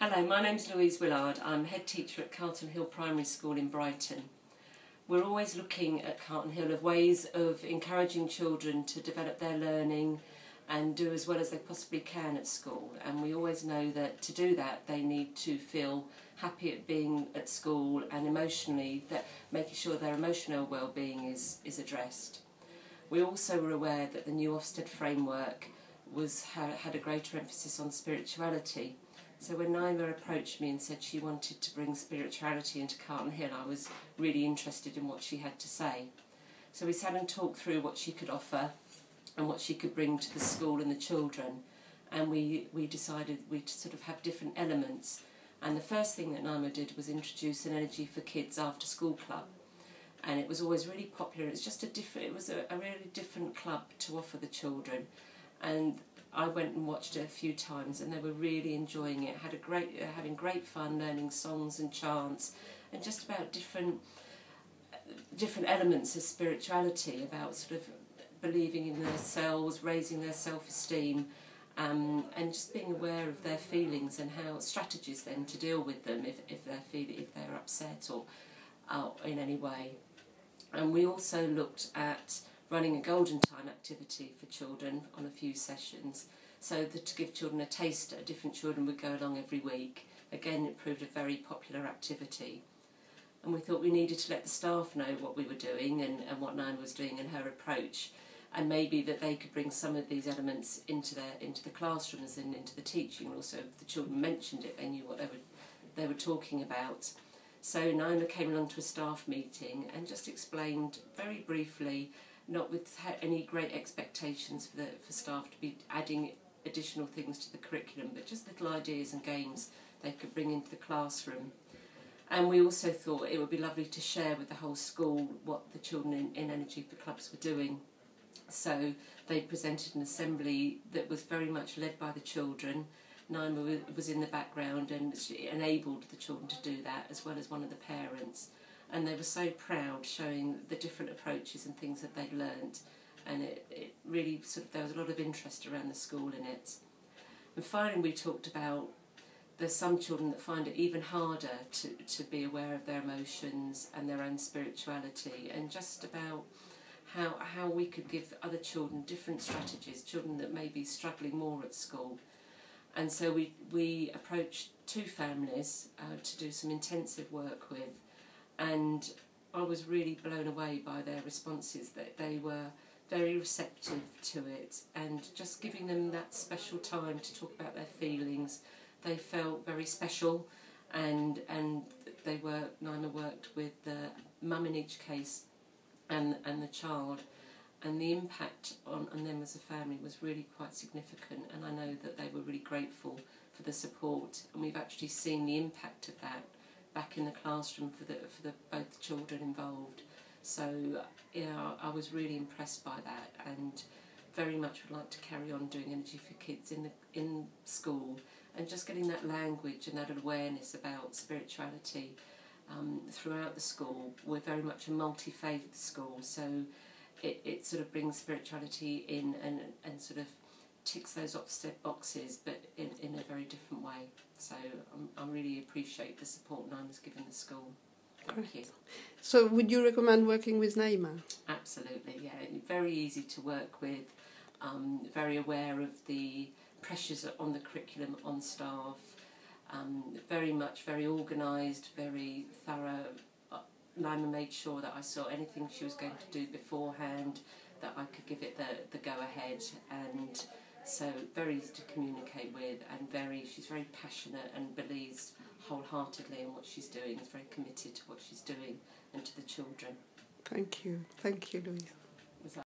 Hello, my name's Louise Willard. I'm head teacher at Carlton Hill Primary School in Brighton. We're always looking at Carlton Hill of ways of encouraging children to develop their learning and do as well as they possibly can at school. And we always know that to do that they need to feel happy at being at school and emotionally, that making sure their emotional well-being is addressed. We also were aware that the new Ofsted framework had a greater emphasis on spirituality. So when Naima approached me and said she wanted to bring spirituality into Carlton Hill, I was really interested in what she had to say. So we sat and talked through what she could offer and what she could bring to the school and the children. And we decided we'd sort of have different elements. And the first thing that Naima did was introduce an Energy for Kids after school club. And it was always really popular. It was a really different club to offer the children. And I went and watched it a few times and they were really enjoying it, having great fun learning songs and chants and just about different elements of spirituality, about sort of believing in themselves, raising their self-esteem, and just being aware of their feelings and how strategies then to deal with them if they're upset or in any way. And we also looked at running a golden time activity for children on a few sessions, so that to give children a taster. Different children would go along every week. Again, it proved a very popular activity. And we thought we needed to let the staff know what we were doing and what Naima was doing and her approach, and maybe that they could bring some of these elements into the classrooms and into the teaching. And also, if the children mentioned it, they knew what they were talking about. So Naima came along to a staff meeting and just explained very briefly, not with any great expectations for staff to be adding additional things to the curriculum, but just little ideas and games they could bring into the classroom. And we also thought it would be lovely to share with the whole school what the children in Energy for Clubs were doing. So they presented an assembly that was very much led by the children. Naima was in the background and she enabled the children to do that, as well as one of the parents. And they were so proud, showing the different approaches and things that they'd learnt. And it really there was a lot of interest around the school in it. And finally we talked about there's some children that find it even harder to be aware of their emotions and their own spirituality, and just about how we could give other children different strategies, children that may be struggling more at school. And so we approached two families to do some intensive work with. And I was really blown away by their responses, that they were very receptive to it, and just giving them that special time to talk about their feelings. They felt very special, and Naima worked with the mum in each case and the child, and the impact on them as a family was really quite significant, and I know that they were really grateful for the support, and we've actually seen the impact of that back in the classroom for both children involved. So yeah, I was really impressed by that, and very much would like to carry on doing Energy for Kids in school, and just getting that language and that awareness about spirituality throughout the school. We're very much a multi-faith school, so it sort of brings spirituality in and sort of ticks those Ofsted boxes, but in a very different way. So I really appreciate the support Naima's given the school. Thank you. So would you recommend working with Naima? Absolutely, yeah. Very easy to work with, very aware of the pressures on the curriculum, on staff, very organised, very thorough. Naima made sure that I saw anything she was going to do beforehand, that I could give it the go-ahead, and so very easy to communicate with, and she's very passionate and believes wholeheartedly in what she's doing, is very committed to what she's doing and to the children. Thank you, Louise.